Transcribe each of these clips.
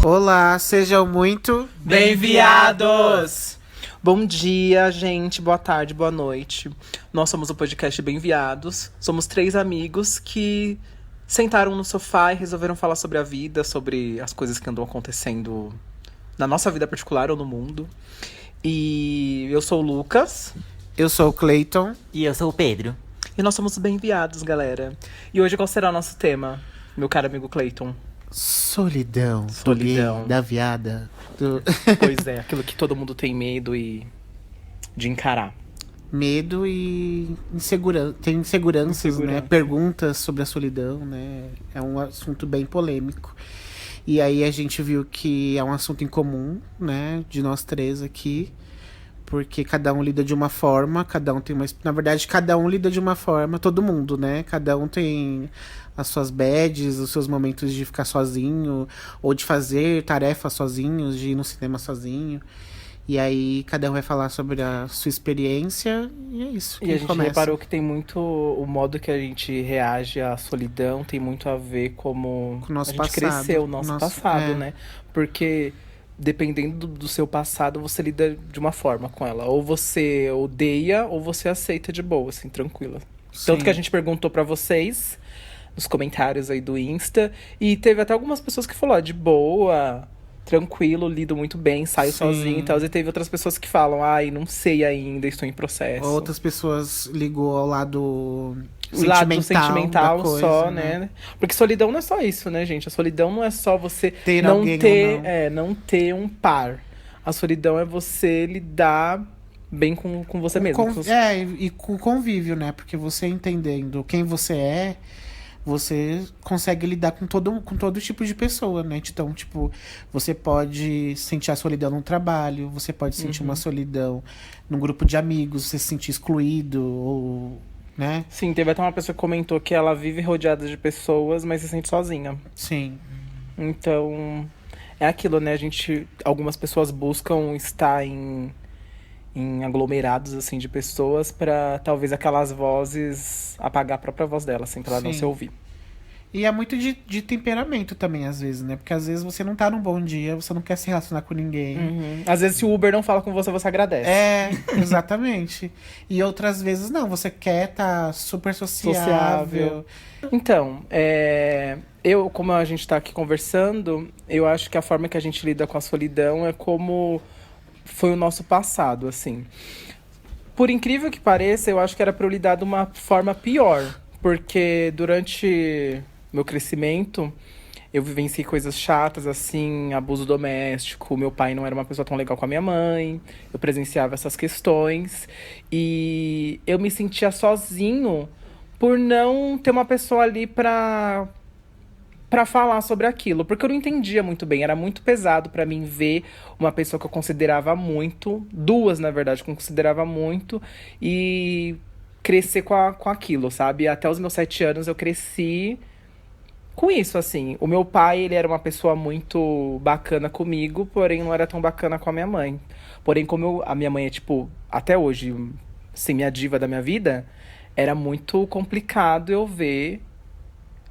Olá, sejam muito bem-viados! Bom dia, gente. Boa tarde, boa noite. Nós somos o podcast Bem-viados. Somos 3 amigos que sentaram no sofá e resolveram falar sobre a vida, sobre as coisas que andam acontecendo na nossa vida particular ou no mundo. E eu sou o Lucas. Eu sou o Clayton. E eu sou o Pedro. E nós somos Bem-viados, galera. E hoje qual será o nosso tema, meu caro amigo Clayton? Solidão. Solidão. Da viada. Pois é, aquilo que todo mundo tem medo de encarar. Medo e insegurança. Tem inseguranças, né? Perguntas sobre a solidão, né? É um assunto bem polêmico. E aí a gente viu que é um assunto em comum, né? De nós 3 aqui. Porque cada um lida de uma forma, cada um tem uma... Na verdade, cada um lida de uma forma, todo mundo, né? Cada um tem as suas bads, os seus momentos de ficar sozinho, ou de fazer tarefas sozinhos, de ir no cinema sozinho. E aí, cada um vai falar sobre a sua experiência, e é isso. E a gente reparou que tem muito... O modo que a gente reage à solidão tem muito a ver com o nosso a gente passado. Cresceu, o nosso passado, né? Porque... dependendo do seu passado, você lida de uma forma com ela. Ou você odeia, ou você aceita de boa, assim, tranquila. Sim. Tanto que a gente perguntou pra vocês, nos comentários aí do Insta. E teve até algumas pessoas que falaram, de boa, tranquilo, lido muito bem, saio sozinho e tal. E teve outras pessoas que falam, ai, não sei ainda, estou em processo. Outras pessoas ligou ao lado... O lado sentimental coisa, só, né? Porque solidão não é só isso, né, gente? A solidão não é só você não ter um par. A solidão é você lidar bem com você mesmo. E com o convívio, né? Porque você entendendo quem você é, você consegue lidar com todo tipo de pessoa, né? Então, tipo, você pode sentir a solidão no trabalho, você pode sentir uma solidão num grupo de amigos, você se sentir excluído ou... né? Sim, teve até uma pessoa que comentou que ela vive rodeada de pessoas, mas se sente sozinha. Sim. Então, é aquilo, né? Algumas pessoas buscam estar em aglomerados, assim, de pessoas pra talvez aquelas vozes apagar a própria voz dela, assim, pra ela não se ouvir. E é muito de temperamento também, às vezes, né? Porque às vezes você não tá num bom dia, você não quer se relacionar com ninguém. Às vezes, se o Uber não fala com você, você agradece. É, exatamente. E outras vezes não, você quer tá super sociável. Então, como a gente tá aqui conversando, eu acho que a forma que a gente lida com a solidão é como foi o nosso passado, assim. Por incrível que pareça, eu acho que era pra eu lidar de uma forma pior. Porque durante meu crescimento, eu vivenciei coisas chatas, assim, abuso doméstico. Meu pai não era uma pessoa tão legal com a minha mãe. Eu presenciava essas questões. E eu me sentia sozinho por não ter uma pessoa ali pra falar sobre aquilo. Porque eu não entendia muito bem. Era muito pesado pra mim ver uma pessoa que eu considerava muito. 2, na verdade, que eu considerava muito. E... crescer com aquilo, sabe? Até os meus 7 anos eu cresci com isso, assim. O meu pai, ele era uma pessoa muito bacana comigo, porém não era tão bacana com a minha mãe. Porém, como a minha mãe é, tipo, até hoje, assim, minha diva da minha vida, era muito complicado eu ver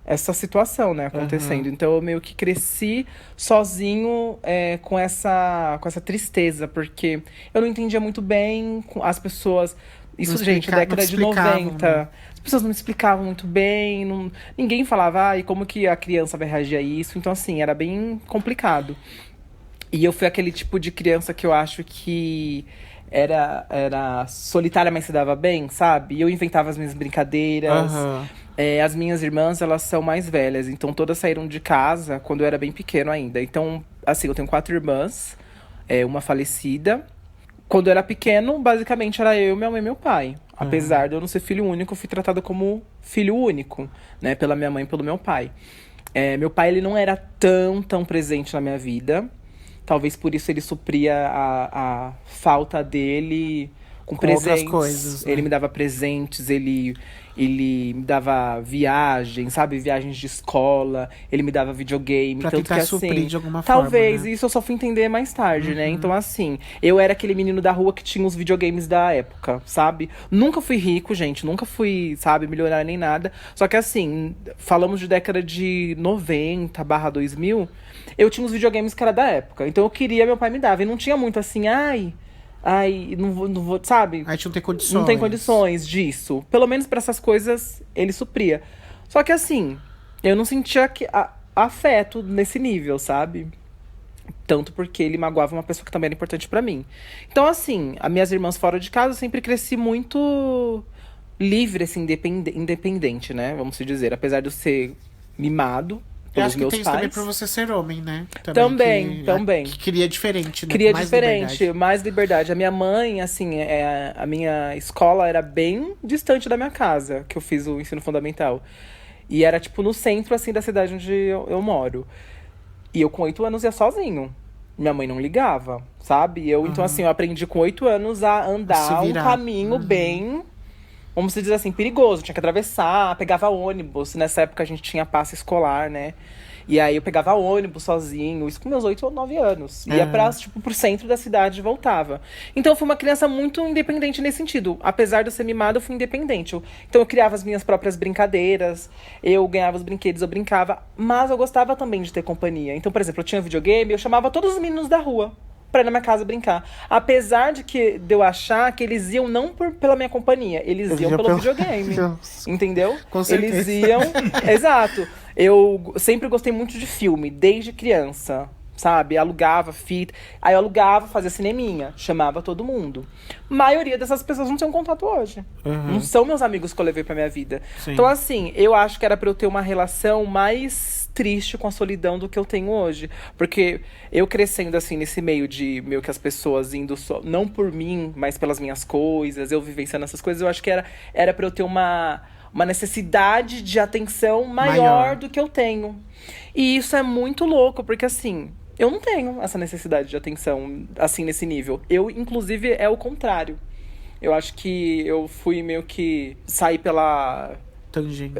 essa situação, né, acontecendo. Então eu meio que cresci sozinho com essa tristeza, porque eu não entendia muito bem as pessoas... Isso, gente, década de 90. Né? As pessoas não me explicavam muito bem. Ninguém falava, como que a criança vai reagir a isso? Então, assim, era bem complicado. E eu fui aquele tipo de criança que eu acho que era solitária, mas se dava bem, sabe? E eu inventava as minhas brincadeiras. As minhas irmãs, elas são mais velhas. Então, todas saíram de casa quando eu era bem pequeno ainda. Então, assim, eu tenho 4 irmãs. Uma falecida. Quando eu era pequeno, basicamente era eu, minha mãe e meu pai. Apesar de eu não ser filho único, eu fui tratada como filho único, né? Pela minha mãe e pelo meu pai. Meu pai, ele não era tão presente na minha vida. Talvez por isso ele supria a falta dele com outras presentes. coisas, né? Ele me dava presentes, ele me dava viagens, sabe? Viagens de escola. Ele me dava videogame. Pra tanto tentar que, assim, suprir de alguma talvez, forma, né? isso eu só fui entender mais tarde, né? Então, assim, eu era aquele menino da rua que tinha os videogames da época, sabe? Nunca fui rico, gente. Nunca fui, sabe, milionário nem nada. Só que, assim, falamos de década de 90/2000. Eu tinha os videogames que era da época. Então, eu queria, meu pai me dava. E não tinha muito assim, ai, não vou, sabe? A gente não tem condições. Não tem condições disso. Pelo menos pra essas coisas, ele supria. Só que assim, eu não sentia afeto nesse nível, sabe? Tanto porque ele magoava uma pessoa que também era importante pra mim. Então, assim, as minhas irmãs fora de casa, eu sempre cresci muito livre, assim, independente, né? Vamos se dizer. Apesar de eu ser mimado Eu pelos acho que meus tem isso também pais. pra você ser homem, né? Também. Que queria diferente, né? Queria Mais diferente, liberdade. mais liberdade. A minha mãe, assim, a minha escola era bem distante da minha casa, que eu fiz o ensino fundamental. E era, tipo, no centro, assim, da cidade onde eu moro. E eu, com 8 anos, ia sozinho. Minha mãe não ligava, sabe? Então, assim, eu aprendi com 8 anos a andar se um virar. caminho bem, vamos dizer assim, perigoso. Tinha que atravessar, pegava ônibus. Nessa época a gente tinha passe escolar, né? E aí eu pegava ônibus sozinho, isso com meus 8 ou 9 anos. Ia pro centro da cidade e voltava. Então eu fui uma criança muito independente nesse sentido. Apesar de eu ser mimada, eu fui independente. Então eu criava as minhas próprias brincadeiras, eu ganhava os brinquedos, eu brincava. Mas eu gostava também de ter companhia. Então, por exemplo, eu tinha videogame, eu chamava todos os meninos da rua pra ir na minha casa brincar. Apesar de eu achar que eles iam não pela minha companhia, eles iam pelo videogame. Entendeu? Com certeza. Eles iam. Exato. Eu sempre gostei muito de filme, desde criança, sabe? Alugava fita. Aí eu alugava, fazia cineminha, chamava todo mundo. A maioria dessas pessoas não tem um contato hoje. Não são meus amigos que eu levei pra minha vida. Sim. Então, assim, eu acho que era pra eu ter uma relação mais triste com a solidão do que eu tenho hoje. Porque eu crescendo, assim, nesse meio de meio que as pessoas indo só, não por mim, mas pelas minhas coisas, eu vivenciando essas coisas, eu acho que era pra eu ter uma necessidade de atenção maior do que eu tenho. E isso é muito louco, porque assim, eu não tenho essa necessidade de atenção, assim, nesse nível. Eu, inclusive, é o contrário. Eu acho que eu fui meio que sair Tangente.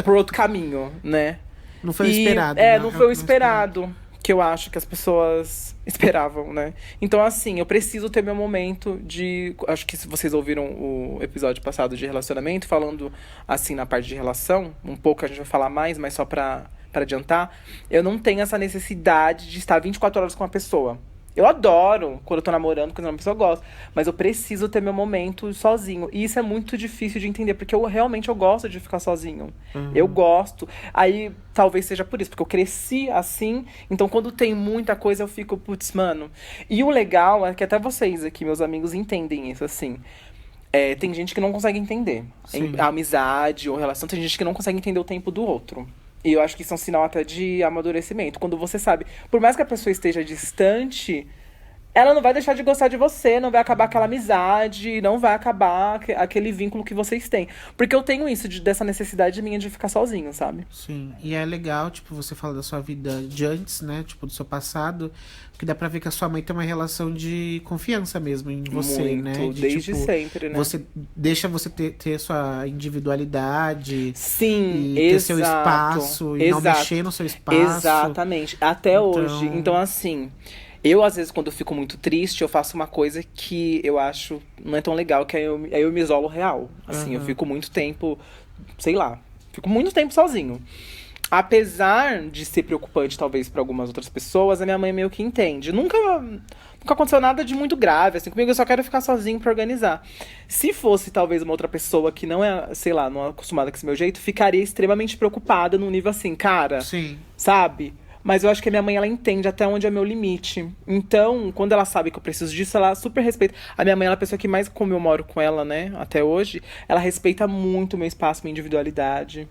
por outro caminho, né? Não foi o esperado. né? Não foi o esperado. Que eu acho que as pessoas esperavam, né? Então, assim, eu preciso ter meu momento de... Acho que se vocês ouviram o episódio passado de relacionamento, falando, assim, na parte de relação, um pouco a gente vai falar mais, mas só pra adiantar, eu não tenho essa necessidade de estar 24 horas com uma pessoa. Eu adoro quando eu tô namorando, quando uma pessoa gosta, mas eu preciso ter meu momento sozinho. E isso é muito difícil de entender, porque eu realmente gosto de ficar sozinho. Eu gosto. Aí, talvez seja por isso, porque eu cresci assim. Então, quando tem muita coisa, eu fico, putz, mano. E o legal é que até vocês aqui, meus amigos, entendem isso, assim. Tem gente que não consegue entender. A amizade ou relação, tem gente que não consegue entender o tempo do outro. E eu acho que isso é um sinal até de amadurecimento. Quando você sabe, por mais que a pessoa esteja distante, ela não vai deixar de gostar de você, não vai acabar aquela amizade, não vai acabar aquele vínculo que vocês têm. Porque eu tenho isso, dessa necessidade minha de ficar sozinho, sabe? Sim, e é legal, tipo, você fala da sua vida de antes, né? Tipo, do seu passado, que dá pra ver que a sua mãe tem uma relação de confiança mesmo em você, Muito, né? desde sempre, né? Você deixa você ter sua individualidade. Sim, e ter seu espaço, e não mexer no seu espaço. Exatamente, até Então- hoje. Então, assim, eu, às vezes, quando eu fico muito triste, eu faço uma coisa que eu acho não é tão legal, que aí eu me isolo real. Assim, eu fico muito tempo, sei lá, fico muito tempo sozinho. Apesar de ser preocupante, talvez, para algumas outras pessoas, a minha mãe meio que entende. Nunca aconteceu nada de muito grave, assim, comigo eu só quero ficar sozinho pra organizar. Se fosse, talvez, uma outra pessoa que não é, sei lá, não é acostumada com esse meu jeito, ficaria extremamente preocupada num nível assim, cara, Sim. sabe? Mas eu acho que a minha mãe, ela entende até onde é meu limite. Então, quando ela sabe que eu preciso disso, ela super respeita. A minha mãe, ela é a pessoa que mais, como eu moro com ela, né, até hoje, ela respeita muito o meu espaço, minha individualidade.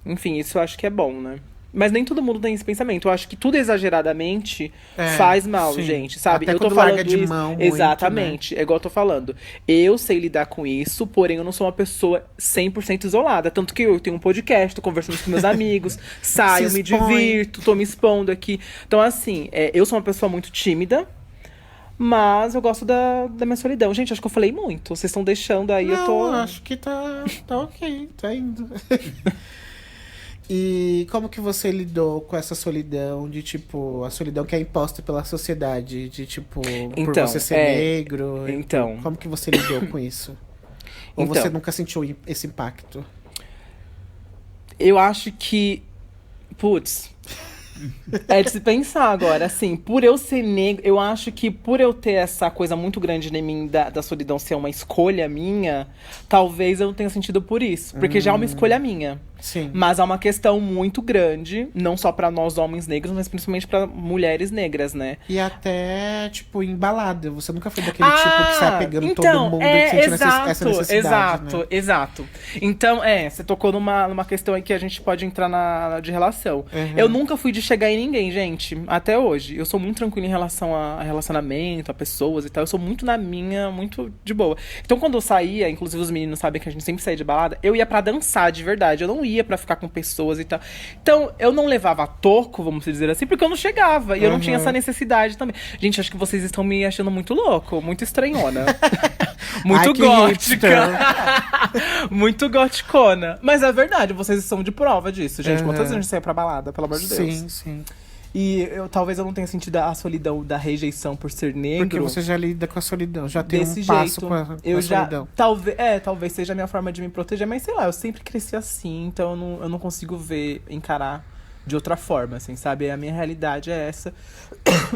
Enfim, isso eu acho que é bom, né? Mas nem todo mundo tem esse pensamento. Eu acho que tudo exageradamente faz mal, sim. gente, sabe? Até eu tô quando falando larga de isso. mão muito, Exatamente. É igual eu tô falando. Eu sei lidar com isso, porém eu não sou uma pessoa 100% isolada. Tanto que eu tenho um podcast, tô conversando com meus amigos, saio, Se me expõe. divirto, tô me expondo aqui. Então, assim, eu sou uma pessoa muito tímida, Mas eu gosto da minha solidão. Gente, acho que eu falei muito. Vocês estão deixando aí, Não, eu tô. acho que tá ok, tá indo. E como que você lidou com essa solidão de, tipo, a solidão que é imposta pela sociedade, de, tipo, por Então, você ser negro? então. Como que você lidou com isso? Ou Então. você nunca sentiu esse impacto? Eu acho que. Putz. É de se pensar agora, assim, por eu ser negro, eu acho que por eu ter essa coisa muito grande em mim da solidão ser uma escolha minha, talvez eu não tenha sentido por isso. Porque já é uma escolha minha. Sim. Mas é uma questão muito grande, não só pra nós homens negros, mas principalmente pra mulheres negras, né? E até, tipo, em balada. Você nunca foi daquele tipo que sai pegando todo mundo e sentindo essa necessidade, né? Exato. Então, você tocou numa questão aí que a gente pode entrar de relação. Uhum. Eu nunca fui de chegar em ninguém, gente, até hoje. Eu sou muito tranquila em relação a relacionamento, a pessoas e tal. Eu sou muito na minha, muito de boa. Então, quando eu saía, inclusive os meninos sabem que a gente sempre saía de balada, eu ia pra dançar de verdade. Eu não ia pra ficar com pessoas e tal. Então, eu não levava toco, vamos dizer assim, porque eu não chegava. E eu não tinha essa necessidade também. Gente, acho que vocês estão me achando muito louco, muito estranhona. Muito gótica. Muito goticona. Mas é verdade, vocês são de prova disso, gente. Quantas vezes a gente sai pra balada, pelo amor de Deus? Sim, sim. E talvez eu não tenha sentido a solidão da rejeição por ser negro. Porque você já lida com a solidão, já tem desse um passo jeito. com a Eu já, solidão. talvez seja a minha forma de me proteger, mas sei lá, eu sempre cresci assim, então eu não consigo encarar de outra forma, assim, sabe? A minha realidade é essa.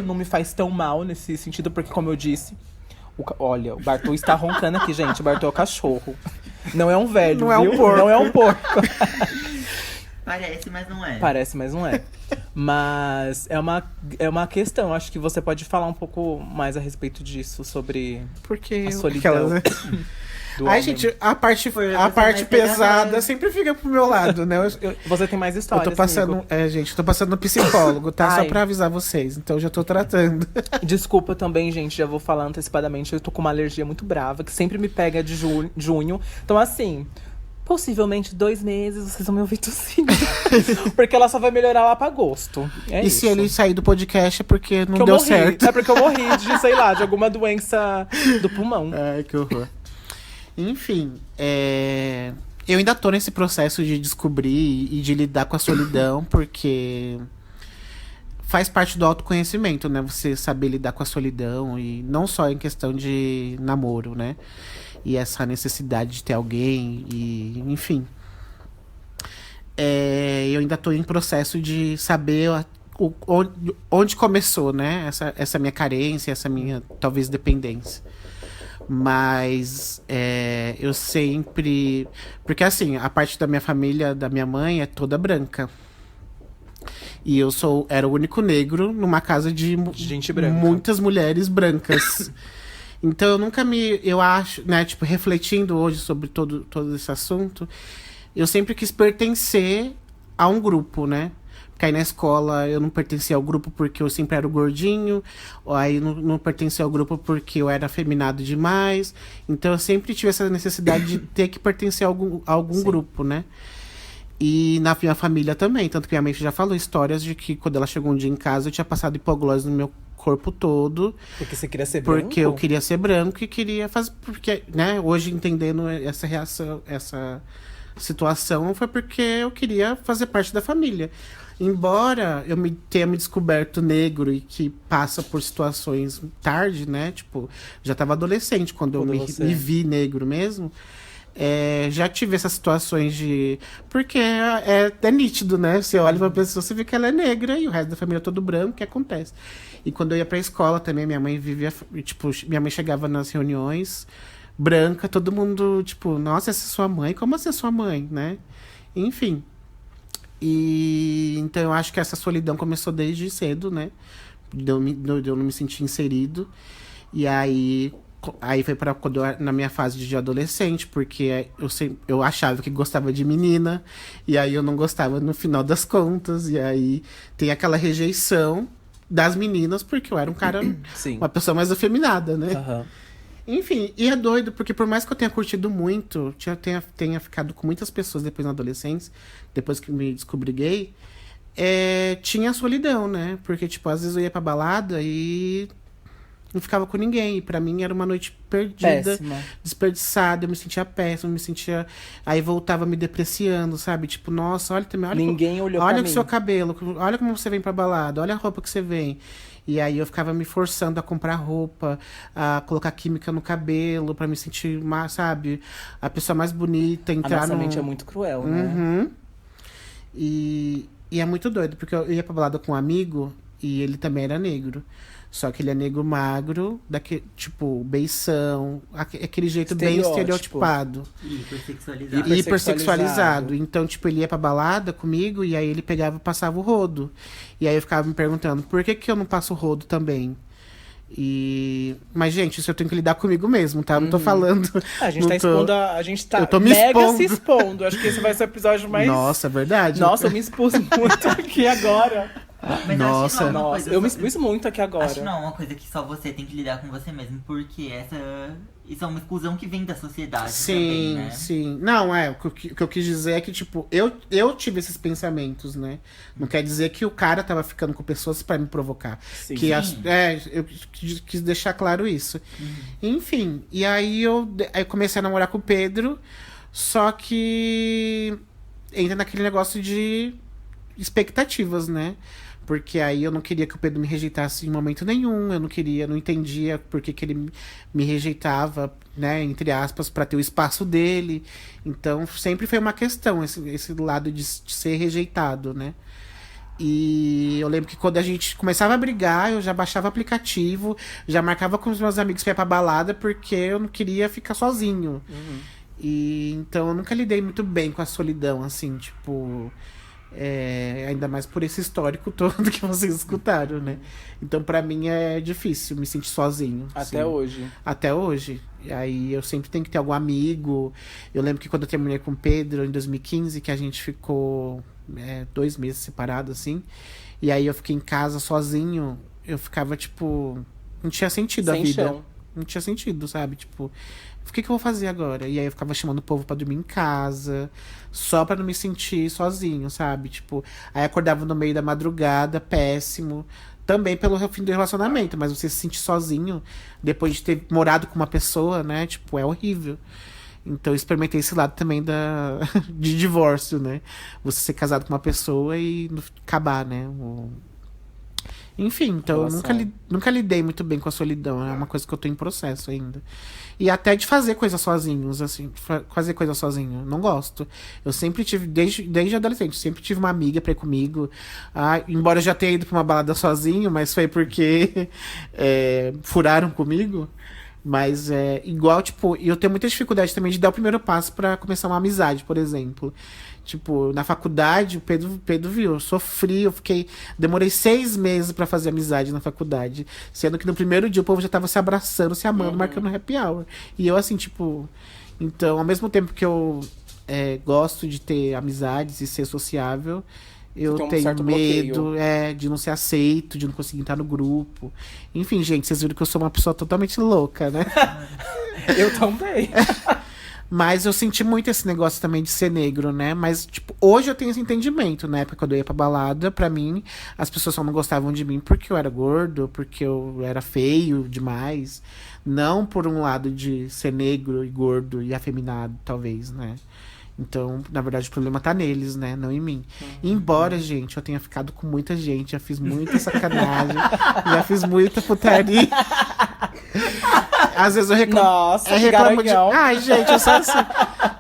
Não me faz tão mal nesse sentido, porque como eu disse, olha, o Bartô está roncando aqui, gente. O Bartô é o cachorro. Não é um velho, não viu? É um porco. Não é um porco. Parece, mas não é. Parece, mas não é. Mas é uma questão. Acho que você pode falar um pouco mais a respeito disso, sobre Porque a solidão. Ai, homem. gente, a parte pesada sempre fica pro meu lado, né? Você tem mais histórias, eu tô passando, amigo. gente, eu tô passando no psicólogo, tá? Só Ai. pra avisar vocês, então eu já tô tratando. Desculpa também, gente, já vou falar antecipadamente. Eu tô com uma alergia muito brava, que sempre me pega de junho. Então, assim, possivelmente 2 meses vocês vão me ouvir tossindo. Porque ela só vai melhorar lá pra agosto. E se ele sair do podcast é porque não que eu deu morri. certo. É porque eu morri de, sei lá, de alguma doença do pulmão. Ai, que horror. Enfim, eu ainda tô nesse processo de descobrir e de lidar com a solidão, porque faz parte do autoconhecimento, né? Você saber lidar com a solidão, e não só em questão de namoro, né? E essa necessidade de ter alguém, e enfim. Eu ainda tô em processo de saber onde começou, né? Essa minha carência, essa minha, talvez, dependência. Mas eu sempre... Porque assim, a parte da minha família, da minha mãe, é toda branca. E era o único negro numa casa de gente branca. Muitas mulheres brancas. Então eu nunca eu acho, né, tipo, refletindo hoje sobre todo esse assunto, eu sempre quis pertencer a um grupo, né? Porque aí na escola eu não pertencia ao grupo porque eu sempre era o gordinho, ou aí não pertencia ao grupo porque eu era afeminado demais. Então eu sempre tive essa necessidade de ter que pertencer a algum grupo, né? E na minha família também, tanto que minha mãe já falou histórias de que quando ela chegou um dia em casa eu tinha passado hipoglose no meu corpo todo. Porque você queria ser branco? Porque eu queria ser branco e queria fazer... Porque, né, hoje entendendo essa reação, essa situação, foi porque eu queria fazer parte da família. Embora eu tenha me descoberto negro e que passa por situações tarde, né? Tipo, já tava adolescente quando eu me vi negro mesmo. Já tive essas situações de... Porque é nítido, né? Você olha pra pessoa, você vê que ela é negra e o resto da família é todo branco, o que acontece? E quando eu ia pra escola também, minha mãe vivia... Tipo, minha mãe chegava nas reuniões branca, todo mundo, tipo... Nossa, essa é sua mãe? Como assim é sua mãe, né? Enfim. E... Então eu acho que essa solidão começou desde cedo, né? De eu não me sentir inserido. E aí foi para quando na minha fase de adolescente, porque eu achava que gostava de menina, e aí eu não gostava no final das contas, e aí tem aquela rejeição das meninas, porque eu era um cara, Sim. Uma pessoa mais afeminada, né? Uhum. Enfim, e é doido, porque por mais que eu tenha curtido muito, tenha ficado com muitas pessoas depois na adolescência, depois que me descobri gay, tinha a solidão, né? Porque, tipo, às vezes eu ia pra balada e não ficava com ninguém. E pra mim era uma noite perdida, Péssima. desperdiçada. Eu me sentia péssima, me sentia... Aí voltava me depreciando, sabe? Tipo, nossa, olha também... Olha Ninguém olhou pra olha mim. o seu cabelo, olha como você vem pra balada, olha a roupa que você vem. E aí eu ficava me forçando a comprar roupa, a colocar química no cabelo, pra me sentir, sabe? A pessoa mais bonita, A entrar nossa no... mente é muito cruel, né? Uhum. E é muito doido, porque eu ia pra balada com um amigo e ele também era negro. Só que ele é negro magro, tipo, beição, aquele jeito bem estereotipado. Hipersexualizado. Hipersexualizado. Então, tipo, ele ia pra balada comigo e aí ele pegava e passava o rodo. E aí eu ficava me perguntando, por que eu não passo o rodo também? Mas, gente, isso eu tenho que lidar comigo mesmo, tá? Eu não tô falando. A gente tá expondo. A gente tá Eu tô me mega expondo. se expondo. Acho que esse vai ser o episódio mais. Nossa, é verdade. Nossa, eu me expus muito aqui agora. Mas Nossa, eu me expus muito aqui agora. Acho que não é uma coisa que só você tem que lidar com você mesmo, porque isso é uma exclusão que vem da sociedade também, né? Sim. Não, o que eu quis dizer é que, tipo, eu tive esses pensamentos, né? Não quer dizer que o cara tava ficando com pessoas pra me provocar. Sim. Eu quis deixar claro isso. Enfim, e aí eu comecei a namorar com o Pedro, só que entra naquele negócio de expectativas, né? Porque aí eu não queria que o Pedro me rejeitasse em momento nenhum. Eu não entendia por que ele me rejeitava, né? Entre aspas, pra ter o espaço dele. Então, sempre foi uma questão, esse lado de ser rejeitado, né? E eu lembro que quando a gente começava a brigar, eu já baixava o aplicativo, já marcava com os meus amigos pra ir pra balada, porque eu não queria ficar sozinho. E então eu nunca lidei muito bem com a solidão, assim, tipo... ainda mais por esse histórico todo que vocês escutaram, né? Então pra mim é difícil me sentir sozinho. Até hoje. Até hoje. E aí eu sempre tenho que ter algum amigo. Eu lembro que quando eu terminei com o Pedro em 2015, que a gente ficou 2 meses separados, assim. E aí eu fiquei em casa sozinho. Eu ficava, tipo... Não tinha sentido a vida. Chão. Não tinha sentido, sabe? Tipo... O que eu vou fazer agora? E aí eu ficava chamando o povo pra dormir em casa, só pra não me sentir sozinho, sabe? Tipo, aí acordava no meio da madrugada, péssimo. Também pelo fim do relacionamento, mas você se sentir sozinho depois de ter morado com uma pessoa, né? Tipo, é horrível. Então eu experimentei esse lado também de divórcio, né? Você ser casado com uma pessoa e acabar, né? Enfim, então eu nunca lidei muito bem com a solidão. É uma coisa que eu tô em processo ainda. E até de fazer coisas sozinhos, assim. Fazer coisa sozinho. Não gosto. Eu sempre tive, desde adolescente, sempre tive uma amiga pra ir comigo. Embora eu já tenha ido pra uma balada sozinho, mas foi porque furaram comigo. Mas igual, tipo, eu tenho muita dificuldade também de dar o primeiro passo pra começar uma amizade, por exemplo. Tipo, na faculdade, o Pedro viu, eu sofri, demorei 6 meses pra fazer amizade na faculdade. Sendo que no primeiro dia o povo já tava se abraçando, se amando, marcando happy hour. E eu assim, tipo... Então, ao mesmo tempo que eu gosto de ter amizades e ser sociável, eu tenho medo de não ser aceito, de não conseguir entrar no grupo. Enfim, gente, vocês viram que eu sou uma pessoa totalmente louca, né? Eu também. Mas eu senti muito esse negócio também de ser negro, né? Mas, tipo, hoje eu tenho esse entendimento. Na época, quando eu ia pra balada, pra mim, as pessoas só não gostavam de mim porque eu era gordo, porque eu era feio demais. Não por um lado de ser negro e gordo e afeminado, talvez, né? Então, na verdade, o problema tá neles, né? Não em mim. Embora, gente, eu tenha ficado com muita gente, já fiz muita sacanagem, já fiz muita putaria. Às vezes eu reclamo. Nossa, reclamo de. Ai, gente, eu sou assim.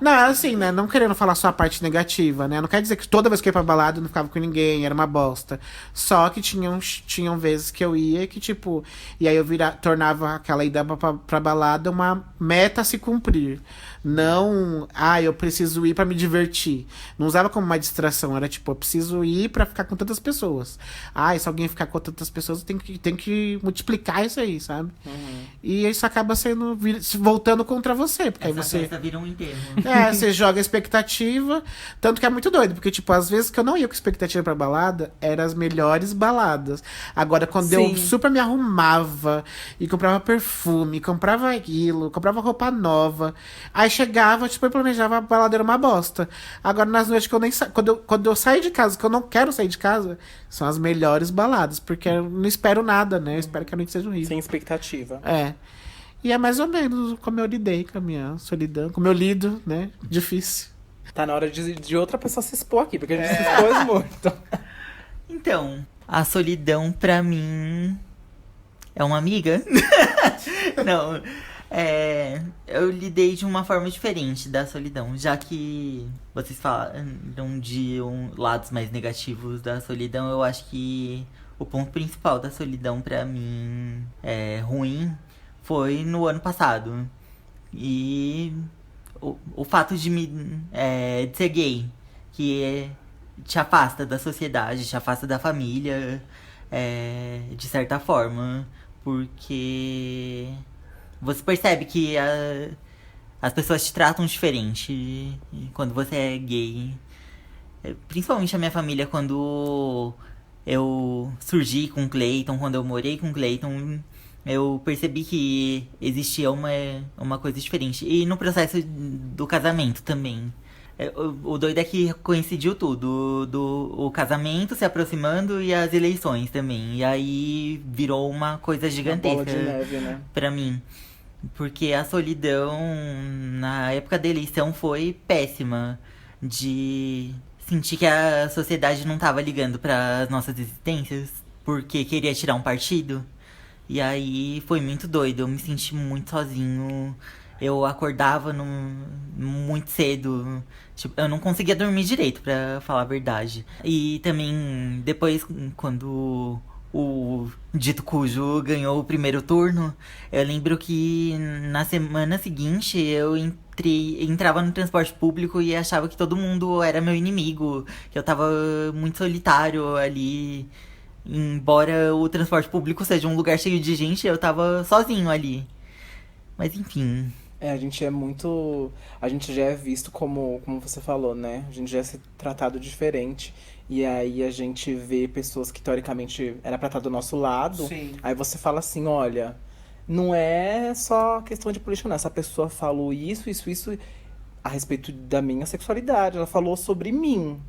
Não, assim, né? Não querendo falar só a parte negativa, né? Não quer dizer que toda vez que eu ia pra balada eu não ficava com ninguém, era uma bosta. Só que tinham vezes que eu ia que, tipo. E aí eu tornava aquela ida pra balada uma meta a se cumprir. Não, eu preciso ir pra me divertir. Não usava como uma distração, era tipo, eu preciso ir pra ficar com tantas pessoas. Se alguém ficar com tantas pessoas, tem que multiplicar isso aí, sabe? E isso acaba voltando contra você. Porque Essa aí você. festa vira um enterro. Você joga expectativa. Tanto que é muito doido. Porque, tipo, às vezes que eu não ia com expectativa pra balada, eram as melhores baladas. Agora, quando eu super me arrumava e comprava perfume, comprava aquilo, comprava roupa nova. Aí chegava, tipo, eu planejava a balada era uma bosta. Agora, nas noites que eu nem quando eu saio de casa, que eu não quero sair de casa, são as melhores baladas. Porque eu não espero nada, né? Eu espero que a noite seja horrível. Sem expectativa. E é mais ou menos como eu lidei com a minha solidão, como eu lido, né? Difícil. Tá na hora de outra pessoa se expor aqui, porque a gente se expôs muito. Então, a solidão pra mim é uma amiga. Não, eu lidei de uma forma diferente da solidão, já que vocês falaram de lados mais negativos da solidão. Eu acho que o ponto principal da solidão pra mim ruim foi no ano passado. E o fato de ser gay, que te afasta da sociedade, te afasta da família, de certa forma. Porque você percebe que as pessoas te tratam diferente quando você é gay. Principalmente a minha família, quando eu surgi com o Clayton, quando eu morei com o Clayton, eu percebi que existia uma coisa diferente. E no processo do casamento também. O doido é que coincidiu tudo. O casamento se aproximando e as eleições também. E aí virou uma coisa gigantesca bola de neve, né? Pra mim. Porque a solidão na época da eleição foi péssima. De sentir que a sociedade não tava ligando para as nossas existências. Porque queria tirar um partido. E aí foi muito doido, eu me senti muito sozinho. Eu acordava muito cedo. Tipo, eu não conseguia dormir direito, pra falar a verdade. E também, depois, quando o dito cujo ganhou o primeiro turno, eu lembro que na semana seguinte eu entrava no transporte público e achava que todo mundo era meu inimigo. Que eu tava muito solitário ali. Embora o transporte público seja um lugar cheio de gente, eu tava sozinho ali. Mas enfim. A gente é muito. A gente já é visto como você falou, né? A gente já é tratado diferente. E aí a gente vê pessoas que teoricamente era pra estar do nosso lado. Sim. Aí você fala assim, olha, não é só questão de política, não. Essa pessoa falou isso a respeito da minha sexualidade. Ela falou sobre mim.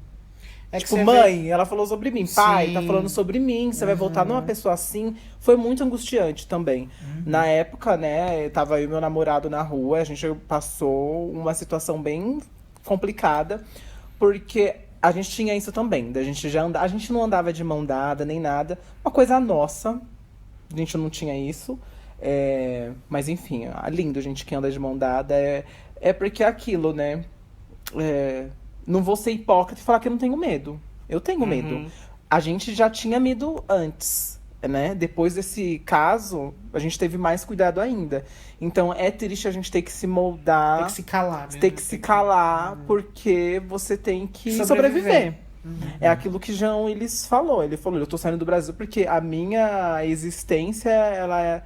Tipo, mãe, ela falou sobre mim. Pai, Sim. tá falando sobre mim. Você vai voltar numa pessoa assim. Foi muito angustiante também. Na época, né, tava eu e meu namorado na rua. A gente passou uma situação bem complicada. Porque a gente tinha isso também. A gente não andava de mão dada, nem nada. Uma coisa nossa. A gente não tinha isso. Mas enfim, lindo a gente que anda de mão dada. É porque é aquilo, né? Não vou ser hipócrita e falar que eu não tenho medo. Eu tenho medo. A gente já tinha medo antes, né? Depois desse caso, a gente teve mais cuidado ainda. Então, é triste a gente ter que se moldar. Tem que se calar, né? Ter que se calar, porque você tem que sobreviver. É aquilo que Jean Willis falou. Ele falou, eu tô saindo do Brasil porque a minha existência, ela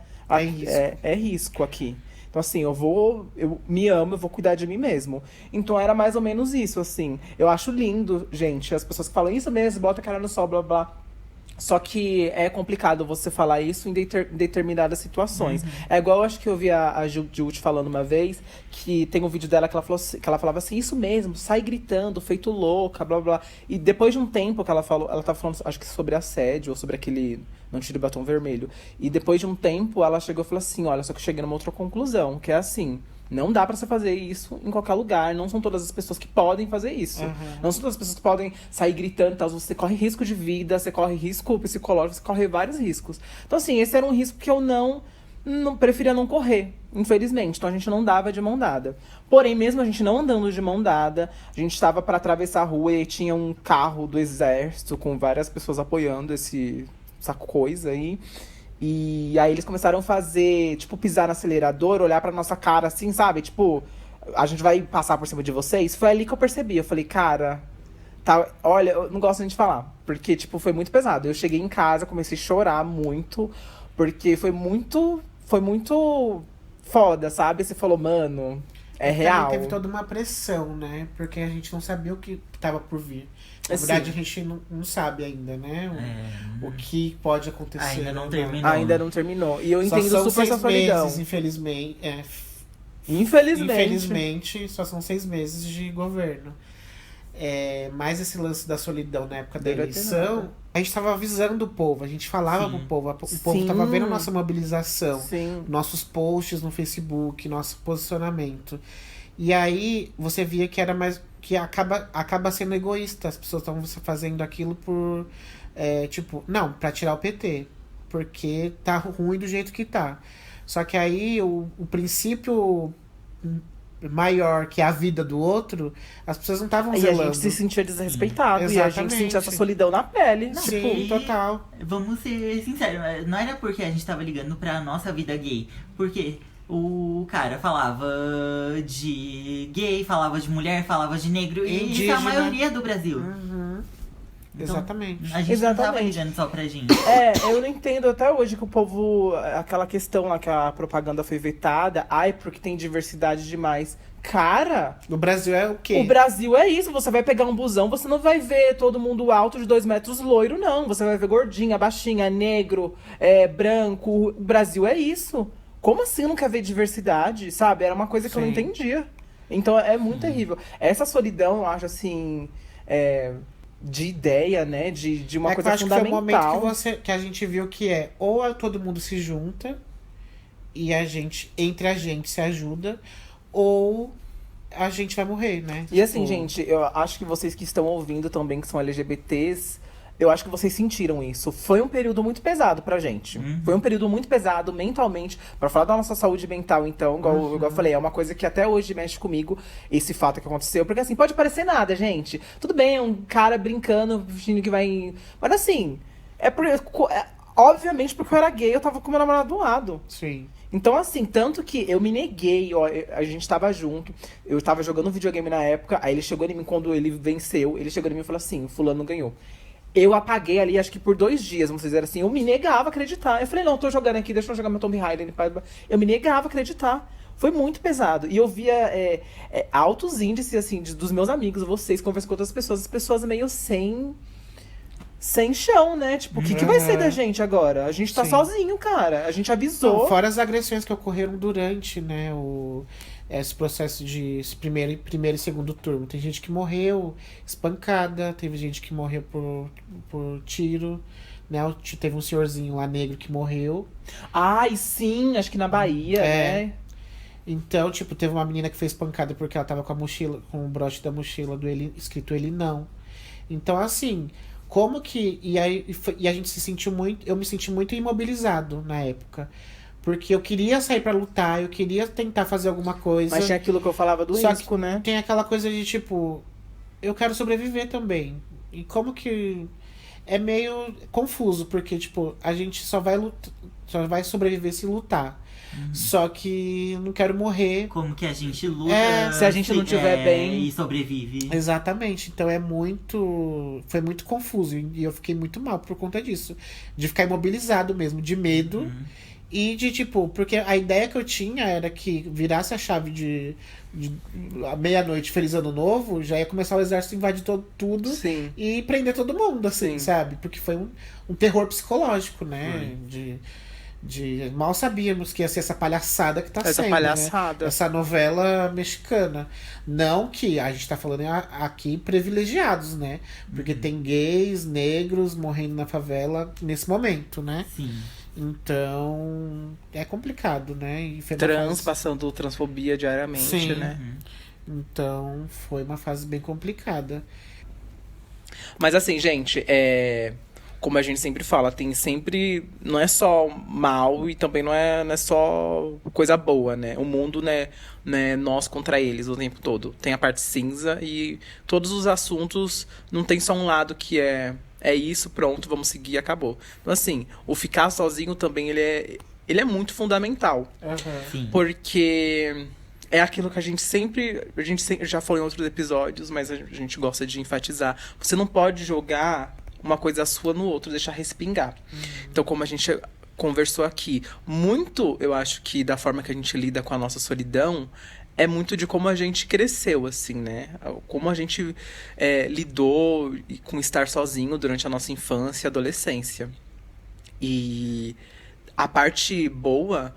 é risco aqui. Então, assim, eu me amo, eu vou cuidar de mim mesmo. Então, era mais ou menos isso, assim. Eu acho lindo, gente, as pessoas que falam isso mesmo, bota a cara no sol, blá, blá. Só que é complicado você falar isso em determinadas situações. É igual, eu acho que eu vi a Jut falando uma vez, que tem um vídeo dela que ela falava assim, isso mesmo, sai gritando, feito louca, blá, blá. E depois de um tempo que ela tava falando, acho que sobre assédio, ou sobre aquele não tire batom vermelho. E depois de um tempo, ela chegou e falou assim, olha, só que eu cheguei numa outra conclusão, que é assim... Não dá pra você fazer isso em qualquer lugar. Não são todas as pessoas que podem fazer isso. Não são todas as pessoas que podem sair gritando e tal. Você corre risco de vida, você corre risco psicológico, você corre vários riscos. Então, assim, esse era um risco que eu não preferia não correr, infelizmente. Então, a gente não dava de mão dada. Porém, mesmo a gente não andando de mão dada, a gente estava para atravessar a rua e tinha um carro do exército com várias pessoas apoiando essa coisa aí. E aí eles começaram a fazer, tipo, pisar no acelerador, olhar pra nossa cara assim, sabe? Tipo, a gente vai passar por cima de vocês. Foi ali que eu percebi. Eu falei, cara, tá, olha, eu não gosto nem de falar. Porque, tipo, foi muito pesado. Eu cheguei em casa, comecei a chorar muito. Porque foi muito foi muito foda, sabe? Você falou, mano, é Também real. teve toda uma pressão, né? Porque a gente não sabia o que tava por vir. Na verdade, a gente não sabe ainda, né? O que pode acontecer. Ainda não né? terminou. Ainda não terminou. E eu Só entendo são super 6 essa solidão. meses, infelizmente. Infelizmente. Só são 6 meses de governo. Mais esse lance da solidão na época da Deve ter eleição, nada. a gente estava avisando o povo, a gente falava Sim. pro povo, o povo Sim. estava vendo a nossa mobilização, Sim. nossos posts no Facebook, nosso posicionamento. E aí você via que era mais. Que acaba sendo egoísta. As pessoas estão fazendo aquilo por. Tipo, não, pra tirar o PT. Porque tá ruim do jeito que tá. Só que aí o princípio maior, que é a vida do outro, as pessoas não estavam E a zelando. gente se sentia desrespeitado. E a gente Exatamente. sentia essa solidão na pele. Não, Sim, e- total. Vamos ser sinceros, não era porque a gente tava ligando pra nossa vida gay. Porque o cara falava de gay, falava de mulher, falava de negro. E isso é a Indígena. maioria do Brasil. Uhum. Então, Exatamente. A gente não tava Exatamente. ligando só pra gente. Eu não entendo até hoje que o povo. Aquela questão lá que a propaganda foi vetada. Ai, porque tem diversidade demais. Cara, No Brasil é o quê? o Brasil é isso. Você vai pegar um busão, você não vai ver todo mundo alto de 2 metros loiro, não. Você vai ver gordinha, baixinha, negro, branco. O Brasil é isso. Como assim não quer ver diversidade? Sabe? Era uma coisa que eu não Sim. entendia. Então é muito terrível. Essa solidão, eu acho assim. De ideia, né? De uma que eu coisa acho que foi o momento fundamental. que a gente viu que ou todo mundo se junta e entre a gente se ajuda, ou a gente vai morrer, né? E assim, Tipo, gente, eu acho que vocês que estão ouvindo também, que são LGBTs, eu acho que vocês sentiram isso. Foi um período muito pesado pra gente. Foi um período muito pesado mentalmente. Pra falar da nossa saúde mental, então, igual eu falei, é uma coisa que até hoje mexe comigo, esse fato que aconteceu. Porque assim, pode parecer nada, gente. Tudo bem, é um cara brincando, fingindo que vai. Mas assim, obviamente porque eu era gay, eu tava com meu namorado do lado. Sim. Então, assim, tanto que eu me neguei, ó, a gente tava junto, eu tava jogando videogame na época, aí ele chegou em mim quando ele venceu, ele chegou em mim e falou assim, o fulano ganhou. Eu apaguei ali, acho que por 2 dias, vamos dizer assim, eu me negava a acreditar. Eu falei, não, tô jogando aqui, deixa eu jogar meu Tomb Raider. Eu me negava a acreditar. Foi muito pesado. E eu via altos índices, assim, dos meus amigos, vocês, conversando com outras pessoas, as pessoas meio sem chão, né? Tipo, o que vai ser da gente agora? A gente tá Sim. sozinho, cara. A gente avisou. Não, fora as agressões que ocorreram durante, né, esse processo de esse primeiro e segundo turno. Tem gente que morreu espancada, teve gente que morreu por tiro, né? Teve um senhorzinho lá negro que morreu. Ai, sim, acho que na Bahia, né? Então, tipo, teve uma menina que foi espancada porque ela tava com a mochila, com o broche da mochila escrito ele não. Então, assim, como que. E a gente se sentiu muito. Eu me senti muito imobilizado na época. Porque eu queria sair pra lutar, eu queria tentar fazer alguma coisa. Mas tinha aquilo que eu falava do Só risco, né? Tem aquela coisa de tipo, eu quero sobreviver também. E como que. É meio confuso, porque, tipo, a gente só vai sobreviver se lutar. Só que não quero morrer. Como que a gente luta se a gente não tiver bem. e sobrevive. Exatamente. Então foi muito confuso. E eu fiquei muito mal por conta disso. De ficar imobilizado mesmo, de medo. E de tipo, porque a ideia que eu tinha era que virasse a chave de à meia-noite, Feliz Ano Novo, já ia começar o exército a invadir tudo Sim. e prender todo mundo, assim, Sim. sabe? Porque foi um terror psicológico, né? Mal sabíamos que ia ser essa palhaçada que tá Essa sendo, palhaçada. né? Essa novela mexicana. Não que a gente tá falando aqui privilegiados, né? Porque tem gays, negros morrendo na favela nesse momento, né? Sim. Então, é complicado, né? E foi uma Trans fase- passando transfobia diariamente, Sim. né? Então, foi uma fase bem complicada. Mas assim, gente, como a gente sempre fala, tem sempre. Não é só mal e também não é só coisa boa, né? O mundo não é nós contra eles o tempo todo. Tem a parte cinza e todos os assuntos não tem só um lado que é isso, pronto, vamos seguir e acabou. Então, assim, o ficar sozinho também, ele é muito fundamental. Sim. Porque é aquilo que a gente sempre já falou em outros episódios, mas a gente gosta de enfatizar. Você não pode jogar uma coisa sua no outro, deixar respingar. Então, como a gente conversou aqui, muito, eu acho que da forma que a gente lida com a nossa solidão é muito de como a gente cresceu, assim, né? Como a gente lidou com estar sozinho durante a nossa infância e adolescência. E a parte boa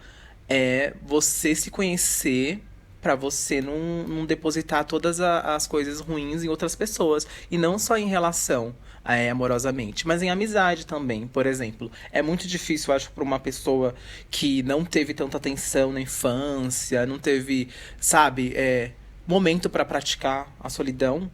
é você se conhecer pra você não depositar todas as coisas ruins em outras pessoas. E não só em relação amorosamente, mas em amizade também, por exemplo. É muito difícil, eu acho, pra uma pessoa que não teve tanta atenção na infância, não teve, sabe, momento pra praticar a solidão.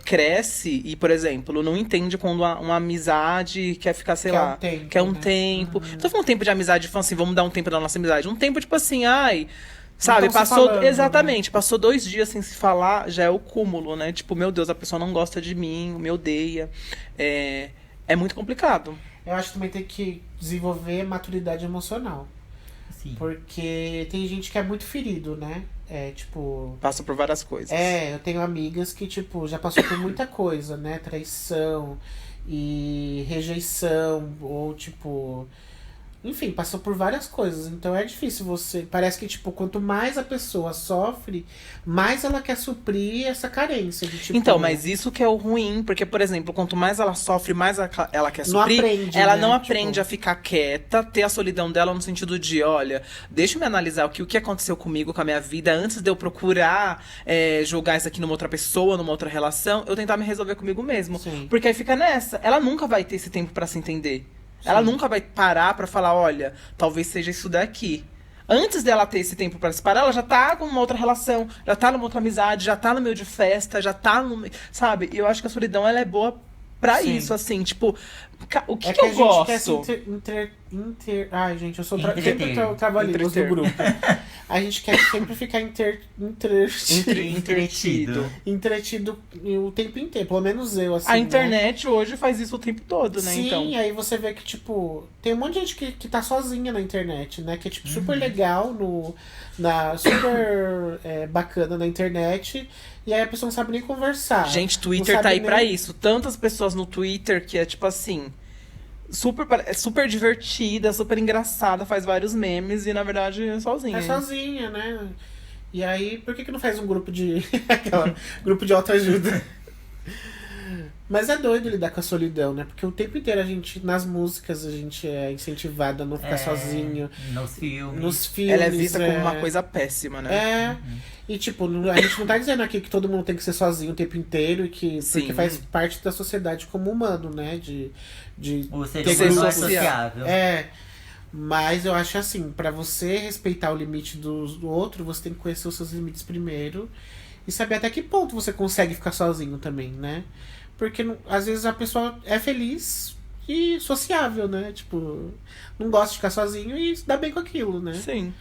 Cresce e, por exemplo, não entende quando uma amizade quer ficar, sei lá, quer um tempo. Não tô falando tempo de amizade, falando assim, vamos dar um tempo da nossa amizade. Um tempo, tipo assim, ai, sabe, passou. Falando, exatamente, passou 2 dias sem se falar, já é o cúmulo, né? Tipo, meu Deus, a pessoa não gosta de mim, me odeia. É muito complicado. Eu acho que também tem que desenvolver maturidade emocional. Sim. Porque tem gente que é muito ferido, né? Tipo. Passa por várias coisas. Eu tenho amigas que, tipo, já passou por muita coisa, né? Traição e rejeição, ou tipo. Enfim, passou por várias coisas. Então é difícil você. Parece que, tipo, quanto mais a pessoa sofre, mais ela quer suprir essa carência. De, tipo, Então, mas isso que é o ruim, porque, por exemplo, quanto mais ela sofre, mais ela quer não suprir. aprende, ela né? não aprende Tipo, a ficar quieta, ter a solidão dela no sentido de, olha, deixa eu me analisar o que aconteceu comigo, com a minha vida, antes de eu procurar jogar isso aqui numa outra pessoa, numa outra relação, eu tentar me resolver comigo mesmo. Sim. Porque aí fica nessa. Ela nunca vai ter esse tempo pra se entender. Ela Sim. nunca vai parar pra falar, olha, talvez seja isso daqui. Antes dela ter esse tempo pra se parar, ela já tá com uma outra relação, já tá numa outra amizade, já tá no meio de festa, já tá no... Sabe? E eu acho que a solidão, ela é boa pra Sim. isso, assim. Tipo, o que É que que eu a gente quer gosto? se Ai, gente, eu sou Entreter. sempre trabalhador do grupo. A gente quer sempre ficar Entretido. entretido o tempo inteiro. Pelo menos eu, assim. A né? internet hoje faz isso o tempo todo, né? Sim, Então. aí você vê que, tipo, tem um monte de gente que tá sozinha na internet, né? Que é, tipo, super legal, super bacana na internet. E aí a pessoa não sabe nem conversar. Gente, Não Twitter sabe tá aí nem- pra isso. Tantas pessoas no Twitter que é tipo assim. Super divertida, super engraçada, faz vários memes e na verdade é sozinha. É sozinha, né? E aí, por que não faz um grupo de. grupo de autoajuda? Mas é doido lidar com a solidão, né? Porque o tempo inteiro nas músicas, a gente é incentivado a não ficar sozinho. Nos filmes. Nos filmes. Ela é vista como uma coisa péssima, né? E tipo, a gente não tá dizendo aqui que todo mundo tem que ser sozinho o tempo inteiro e que Sim. porque faz parte da sociedade como humano, né? De O ser Ter humano não é social. sociável. Mas eu acho assim, pra você respeitar o limite do outro, você tem que conhecer os seus limites primeiro e saber até que ponto você consegue ficar sozinho também, né? Porque às vezes a pessoa é feliz e sociável, né? Tipo, não gosta de ficar sozinho e se dá bem com aquilo, né? Sim.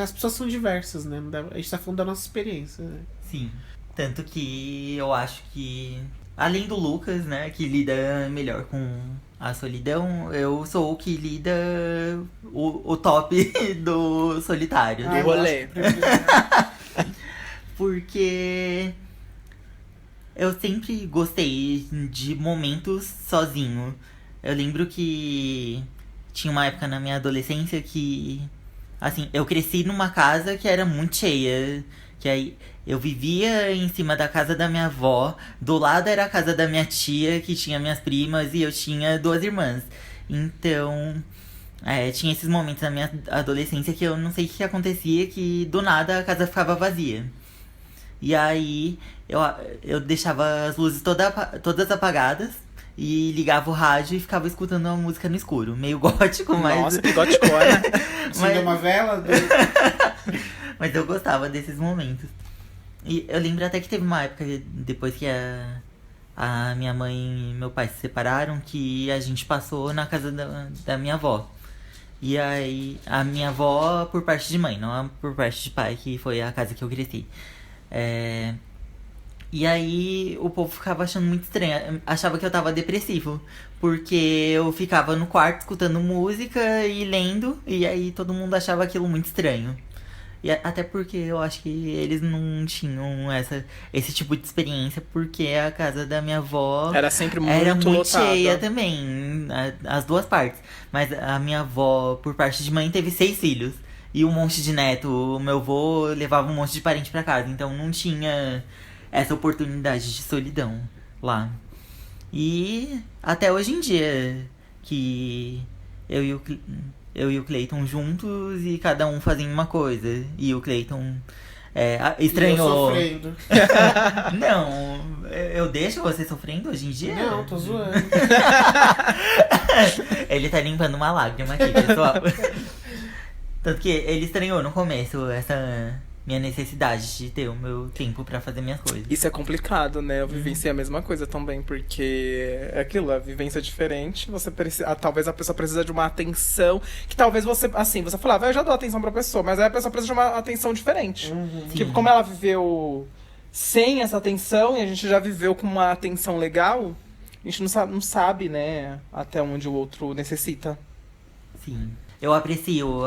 As pessoas são diversas, né? A gente tá falando da nossa experiência, né? Sim. Tanto que eu acho que, além do Lucas, né, que lida melhor com a solidão, eu sou o que lida o top do solitário. Do rolê. Porque eu sempre gostei de momentos sozinho. Eu lembro que tinha uma época na minha adolescência que, assim, eu cresci numa casa que era muito cheia. Que aí eu vivia em cima da casa da minha avó, do lado era a casa da minha tia, que tinha minhas primas, e eu tinha 2 irmãs. Então, tinha esses momentos na minha adolescência que eu não sei o que acontecia, que do nada a casa ficava vazia. E aí eu deixava as luzes todas apagadas e ligava o rádio e ficava escutando uma música no escuro. Meio gótico, mas... Nossa, que gótico, né? Acendeu uma vela? Mas eu gostava desses momentos. E eu lembro até que teve uma época, depois que a minha mãe e meu pai se separaram, que a gente passou na casa da minha avó. E aí, a minha avó por parte de mãe, não por parte de pai, que foi a casa que eu cresci. E aí o povo ficava achando muito estranho, achava que eu tava depressivo, porque eu ficava no quarto escutando música e lendo, e aí todo mundo achava aquilo muito estranho. E até porque eu acho que eles não tinham esse tipo de experiência, porque a casa da minha avó Era sempre era muito muito lotada. cheia também, as duas partes. Mas a minha avó, por parte de mãe, teve 6 filhos. E um monte de neto. O meu avô levava um monte de parente pra casa. Então não tinha essa oportunidade de solidão lá. E até hoje em dia, que eu e o Cleiton juntos e cada um fazendo uma coisa. E o Cleiton estranhou. E eu sofrendo. Não, eu deixo você sofrendo hoje em dia? Não, tô zoando. Ele tá limpando uma lágrima aqui, pessoal. Tanto que ele estranhou no começo essa minha necessidade de ter o meu tempo pra fazer minhas coisas. Isso é complicado, né? Eu vivenciei a mesma coisa também, porque é aquilo, a vivência é diferente, você precisa, talvez a pessoa precisa de uma atenção, que talvez você, assim, você falava, eu já dou atenção pra pessoa, mas aí a pessoa precisa de uma atenção diferente. Tipo, como ela viveu sem essa atenção e a gente já viveu com uma atenção legal, a gente não sabe, né, até onde o outro necessita. Sim. Eu aprecio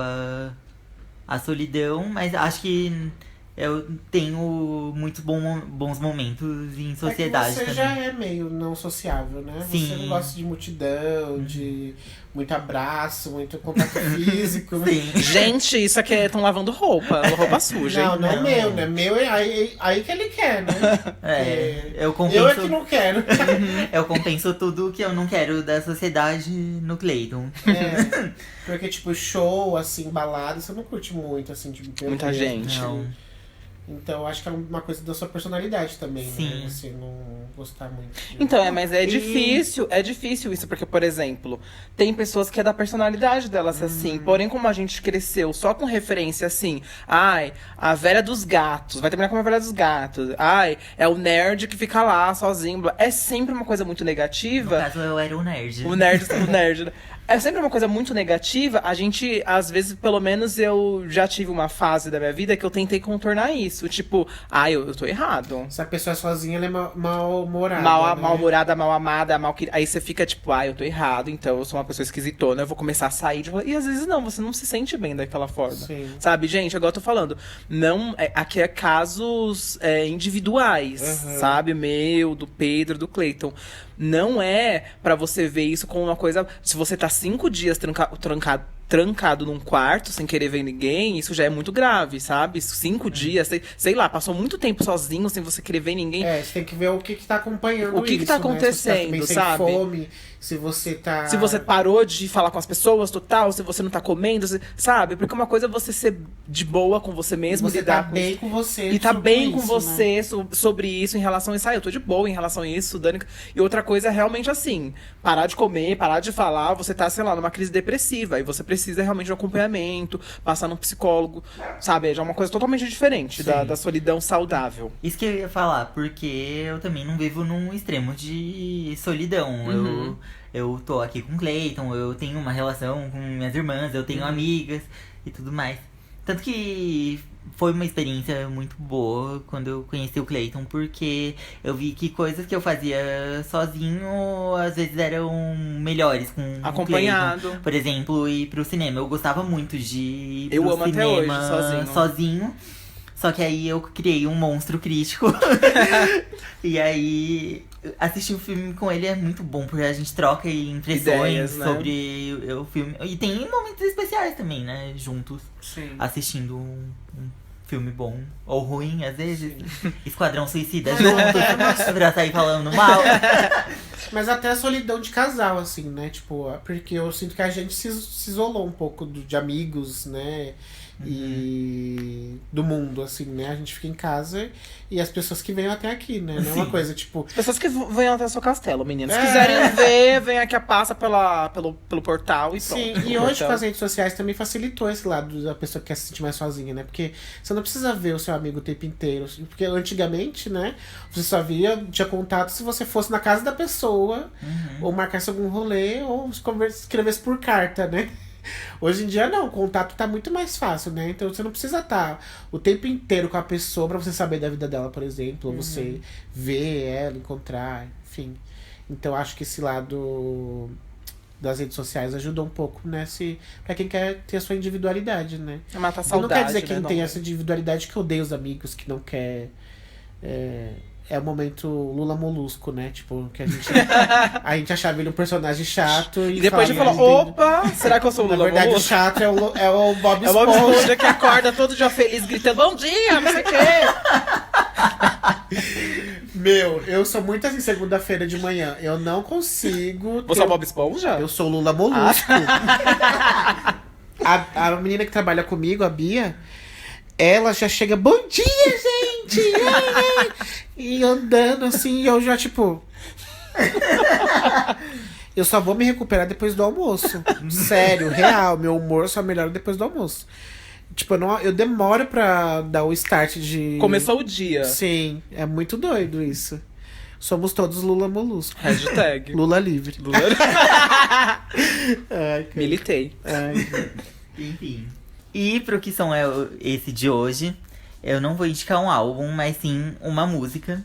a solidão, mas acho que eu tenho muitos bons momentos em sociedade você também. já é meio não sociável, né? Sim. Você não gosta de multidão, de muito abraço, muito contato físico. Sim. Gente, isso aqui estão lavando roupa suja, Não, hein? não é meu, né? Meu é aí que ele quer, né? Eu compenso, Eu é que não quero. eu compenso tudo que eu não quero da sociedade no Cleiton. Porque, tipo, show, assim, balada, você não curte muito, assim, tipo, meu Muita Deus, gente. Não. Então, acho que é uma coisa da sua personalidade também, Sim. né? Você não gostar muito. Então, mas é difícil isso, porque, por exemplo, tem pessoas que é da personalidade delas assim, porém, como a gente cresceu só com referência assim, ai, a velha dos gatos, vai terminar como a velha dos gatos, ai, é o nerd que fica lá sozinho, é sempre uma coisa muito No negativa. caso, eu era o nerd. O nerd, né? É sempre uma coisa muito negativa. A gente, às vezes, pelo menos eu já tive uma fase da minha vida que eu tentei contornar isso. Tipo, eu tô errado. Se a pessoa é sozinha, ela é mal-humorada. Mal, né? mal-humorada, mal amada, aí você fica tipo, eu tô errado, então eu sou uma pessoa esquisitona, eu vou começar a sair. E às vezes não, você não se sente bem daquela forma. Sim. Sabe, gente, agora eu tô falando. Não, aqui é casos individuais, sabe? Meu, do Pedro, do Cleiton. Não é pra você ver isso como uma coisa. Se você tá 5 dias trancado num quarto, sem querer ver ninguém, isso já é muito grave, sabe? 5 dias, sei lá, passou muito tempo sozinho, sem você querer ver ninguém. Você tem que ver o que tá acompanhando O que isso, tá né? Se você tá acontecendo, também sem sabe? fome, se você tá... Se você parou de falar com as pessoas, total, se você não tá comendo, sabe? Porque uma coisa é você ser de boa com você mesmo, Você lidar tá com bem isso. com você. E tá sobre bem com isso, você né? sobre isso em relação a isso. Eu tô de boa em relação a isso, Dani. E outra coisa é realmente assim, parar de comer, parar de falar, você tá, sei lá, numa crise depressiva. E você precisa realmente de um acompanhamento, passar num psicólogo, sabe? Já é uma coisa totalmente diferente da solidão saudável. Isso que eu ia falar, porque eu também não vivo num extremo de solidão. Eu tô aqui com o Cleiton, eu tenho uma relação com minhas irmãs, eu tenho amigas e tudo mais. Tanto que foi uma experiência muito boa quando eu conheci o Cleiton, porque eu vi que coisas que eu fazia sozinho, às vezes eram melhores com o Acompanhado. Cleiton. Por exemplo, ir pro cinema. Eu gostava muito de ir Eu pro amo até cinema hoje, sozinho. Só que aí eu criei um monstro crítico. E aí, assistir o filme com ele é muito bom, porque a gente troca impressões Ideias, né? sobre o filme. E tem momentos especiais também, né? Juntos, Sim. assistindo um filme bom. Ou ruim, às vezes. Esquadrão Suicida juntos, pra sair falando mal. Mas até a solidão de casal, assim, né? Tipo, porque eu sinto que a gente se isolou um pouco de amigos, né? E do mundo, assim, né? A gente fica em casa e as pessoas que vêm até aqui, né? Não é uma Sim. coisa, tipo... Pessoas que venham até o seu castelo, meninas. Se quiserem ver, vem aqui, passa pelo portal e pronto. Sim, e hoje com as redes sociais também facilitou esse lado da pessoa que quer se sentir mais sozinha, né? Porque você não precisa ver o seu amigo o tempo inteiro. Porque antigamente, né? Você só tinha contato se você fosse na casa da pessoa, ou marcasse algum rolê, ou escrevesse por carta, né? Hoje em dia não, o contato tá muito mais fácil, né? Então você não precisa estar o tempo inteiro com a pessoa pra você saber da vida dela, por exemplo, ou você ver ela, encontrar, enfim. Então acho que esse lado das redes sociais ajudou um pouco, né? Pra quem quer ter a sua individualidade, né? Mata a E saudade, não quer dizer que né, não tem não. essa individualidade que odeia os amigos, que não quer. É o momento Lula Molusco, né? Tipo, que a gente achava ele um personagem chato. E depois a gente falava, falou, opa, será que eu sou o na Lula verdade, o Molusco? chato é o Bob É o Bob Esponja. Esponja que acorda todo dia feliz, gritando, bom dia, não sei o quê. Meu, eu sou muito assim, segunda-feira de manhã. Eu não consigo. Você é o Bob Esponja? Eu sou o Lula Molusco. A menina que trabalha comigo, a Bia, ela já chega, bom dia, gente! E andando assim, eu já, tipo. Eu só vou me recuperar depois do almoço. Sério, real. Meu humor só melhora depois do almoço. Tipo, eu demoro pra dar o start de. Começou o dia. Sim, é muito doido isso. Somos todos Lula Molusco. Hashtag. Lula livre. Lula... Ai, cara. Militei. Ai, Enfim. E pro que são esse de hoje, eu não vou indicar um álbum, mas sim uma música,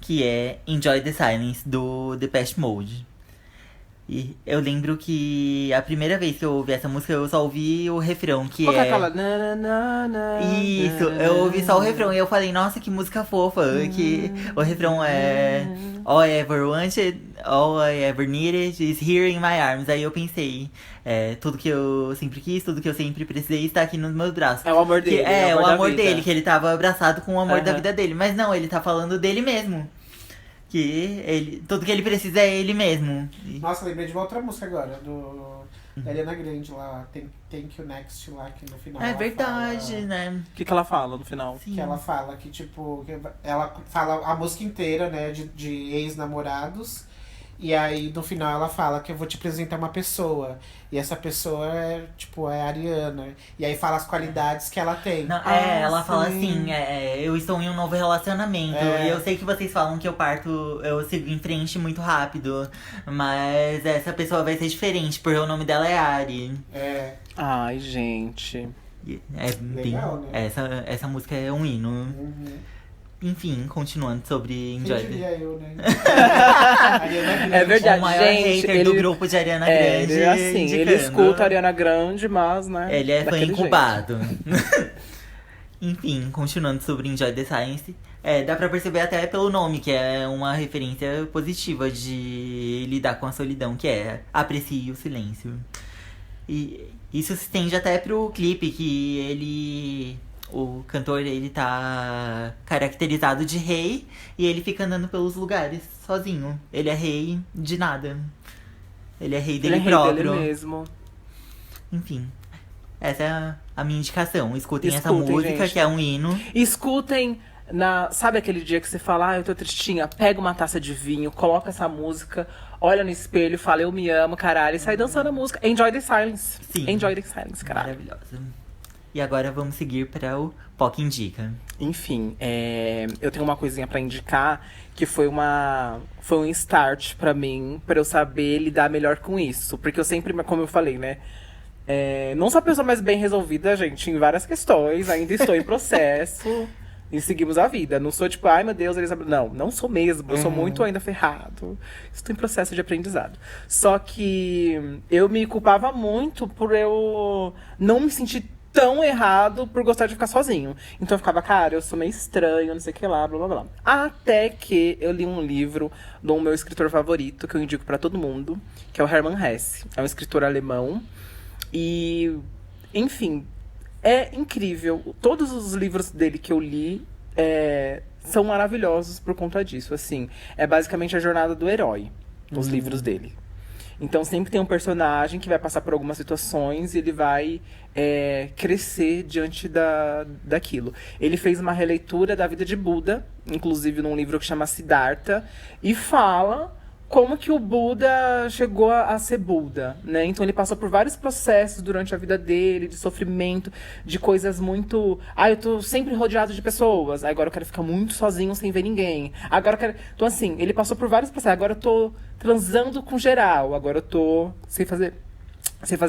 que é Enjoy the Silence, do Depeche Mode. E eu lembro que a primeira vez que eu ouvi essa música, eu só ouvi o refrão, que Qual que é... é aquela? Na, na, na, Isso, eu ouvi só o refrão e eu falei, nossa, que música fofa. Que o refrão é All I ever wanted, all I ever needed is here in my arms. Aí eu pensei, tudo que eu sempre quis, tudo que eu sempre precisei está aqui nos meus braços. É o amor dele. É, o da amor vida. dele, que ele tava abraçado com o amor da Aham. vida dele. Mas não, ele tá falando dele mesmo. Que tudo que ele precisa é ele mesmo. Nossa, lembrei de uma outra música agora, da Ariana Grande lá, Thank You Next lá, que no final. É ela verdade, fala- né? O que ela fala no final? Que ela fala que, tipo, ela fala a música inteira, né, de ex-namorados. E aí, no final, ela fala que eu vou te apresentar uma pessoa. E essa pessoa é, tipo, é a Ariana. E aí fala as qualidades que ela tem. Não, ela fala assim, eu estou em um novo relacionamento. É. E eu sei que vocês falam que eu sigo em frente muito rápido. Mas essa pessoa vai ser diferente, porque o nome dela é Ari. É, Ai, gente. E Legal, né? essa música é um hino. uhum. Enfim, continuando sobre Quem Enjoy the... diria eu, né? Ariana Grande. É verdade, O maior gente, hater do grupo de Ariana Grande. ele é assim, ele indicando. escuta a Ariana Grande, mas, né? Ele é fã daquele incubado. Enfim, continuando sobre Enjoy the Silence. Dá pra perceber até pelo nome, que é uma referência positiva de lidar com a solidão, que é aprecie o silêncio. E isso se estende até pro clipe, que o cantor, ele tá caracterizado de rei e ele fica andando pelos lugares sozinho. Ele é rei de nada. Ele é rei Ele dele é rei próprio. dele mesmo. Enfim, essa é a minha indicação. Escutem essa Escutem, música, gente. que é um hino. Escutem, sabe aquele dia que você fala, eu tô tristinha? Pega uma taça de vinho, coloca essa música, olha no espelho, fala, eu me amo, caralho, e sai dançando a música. Enjoy the silence. Sim. Enjoy the silence, caralho. Maravilhosa. E agora vamos seguir para o POC Indica. Enfim, eu tenho uma coisinha pra indicar que foi um start pra mim, pra eu saber lidar melhor com isso. Porque eu sempre, como eu falei, né? Não sou a pessoa mais bem resolvida, gente, em várias questões. Ainda estou em processo e seguimos a vida. Não sou tipo, ai meu Deus, Elizabeth. Não sou mesmo. Eu sou muito ainda ferrado. Estou em processo de aprendizado. Só que eu me culpava muito por eu não me sentir tão errado por gostar de ficar sozinho. Então eu ficava, cara, eu sou meio estranho, não sei o que lá, blá blá blá. Até que eu li um livro do meu escritor favorito, que eu indico pra todo mundo, que é o Hermann Hesse. É um escritor alemão. E, enfim, é incrível. Todos os livros dele que eu li são maravilhosos por conta disso. Assim, é basicamente a jornada do herói, os livros dele. Então sempre tem um personagem que vai passar por algumas situações e ele vai crescer diante daquilo. Ele fez uma releitura da vida de Buda, inclusive num livro que chama Siddhartha, e fala como que o Buda chegou a ser Buda, né? Então ele passou por vários processos durante a vida dele, de sofrimento, de coisas muito... eu tô sempre rodeado de pessoas, agora eu quero ficar muito sozinho sem ver ninguém. Agora eu quero... Então assim, ele passou por vários processos. Agora eu tô transando com geral, agora eu tô sem fazer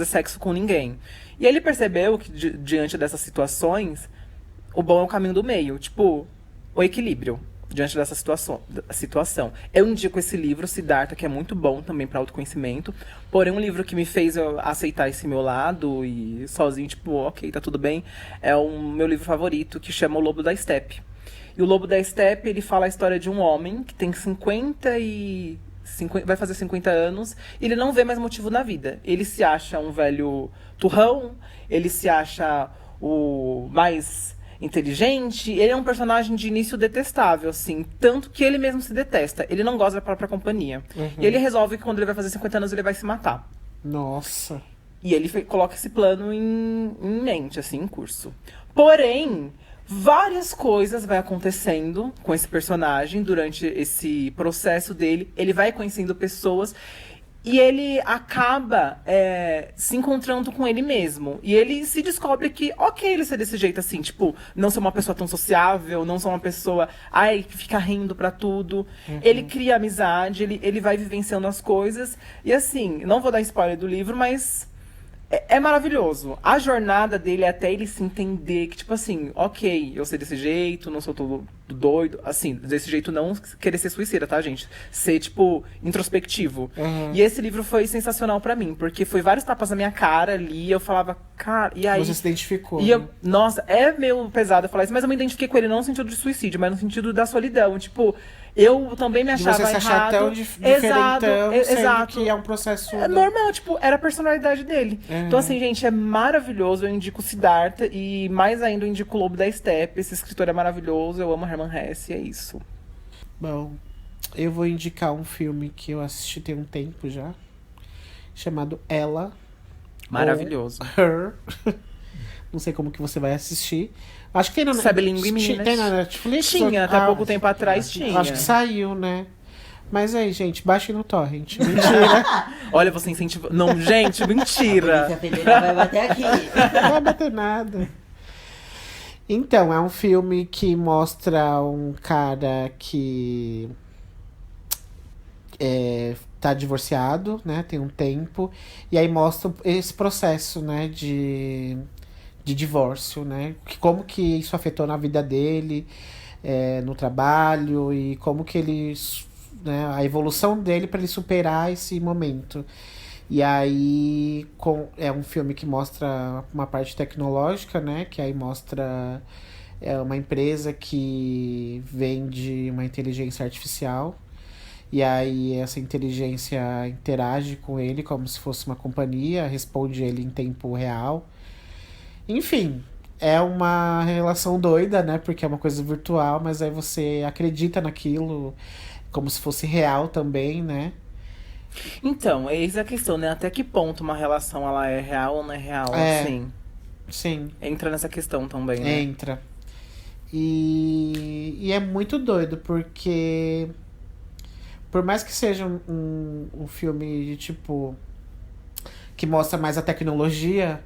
sexo com ninguém. E ele percebeu que diante dessas situações, o bom é o caminho do meio, tipo, o equilíbrio. diante dessa situação. Eu indico esse livro, Siddhartha, que é muito bom também para autoconhecimento. Porém, um livro que me fez eu aceitar esse meu lado e sozinho, tipo, ok, tá tudo bem, é o meu livro favorito, que chama O Lobo da Estepe. E o Lobo da Estepe, ele fala a história de um homem que tem vai fazer 50 anos, e ele não vê mais motivo na vida. Ele se acha um velho turrão, ele se acha o mais inteligente, ele é um personagem de início detestável, assim, tanto que ele mesmo se detesta. Ele não gosta da própria companhia. E ele resolve que quando ele vai fazer 50 anos, ele vai se matar. Nossa. E ele coloca esse plano em mente, assim, em curso. Porém, várias coisas vai acontecendo com esse personagem durante esse processo dele. Ele vai conhecendo pessoas e ele acaba se encontrando com ele mesmo. E ele se descobre que, ok, ele ser desse jeito assim, tipo, não ser uma pessoa tão sociável, não ser uma pessoa, que fica rindo pra tudo. Ele cria amizade, ele vai vivenciando as coisas. E assim, não vou dar spoiler do livro, mas é maravilhoso. A jornada dele é até ele se entender que, tipo assim, ok, eu sei desse jeito, não sou todo doido. Assim, desse jeito não querer ser suicida, tá, gente? Ser, tipo, introspectivo. E esse livro foi sensacional pra mim, porque foi vários tapas na minha cara ali, eu falava, cara, e aí... Você se identificou, E eu, nossa, é meio pesado eu falar isso, mas eu me identifiquei com ele não no sentido de suicídio, mas no sentido da solidão. Tipo, eu também me achava você se achar errado. tão diferentão, sendo exato. que é um processo... É normal, tipo, era a personalidade dele. Então, assim, gente, é maravilhoso. Eu indico Siddhartha e, mais ainda, eu indico o Lobo da Estepe. Esse escritor é maravilhoso. Eu amo Hermann Hesse, é isso. Bom, eu vou indicar um filme que eu assisti tem um tempo já, chamado Ela. Maravilhoso. Her. Não sei como que você vai assistir. Acho que tem na Sabe língua e meninas. Tem na Netflix? Tinha, até pouco tempo atrás tinha. Acho que saiu, né? Mas aí, gente, baixem no torrent. Mentira. Olha, você incentiva... Não, gente, mentira. A Polícia Federal vai bater aqui. Não vai bater nada. Então, é um filme que mostra um cara que tá divorciado, né? Tem um tempo. E aí mostra esse processo, né? De divórcio, né? Como que isso afetou na vida dele, no trabalho, e como que ele... Né, a evolução dele para ele superar esse momento. E aí é um filme que mostra uma parte tecnológica, né? Que aí mostra uma empresa que vende uma inteligência artificial. E aí essa inteligência interage com ele como se fosse uma companhia, responde ele em tempo real. Enfim, é uma relação doida, né? Porque é uma coisa virtual, mas aí você acredita naquilo como se fosse real também, né? Então, eis a questão, né? Até que ponto uma relação ela é real ou não é real, assim? Sim. Entra nessa questão também, né? Entra. E é muito doido, porque por mais que seja um filme de tipo que mostra mais a tecnologia,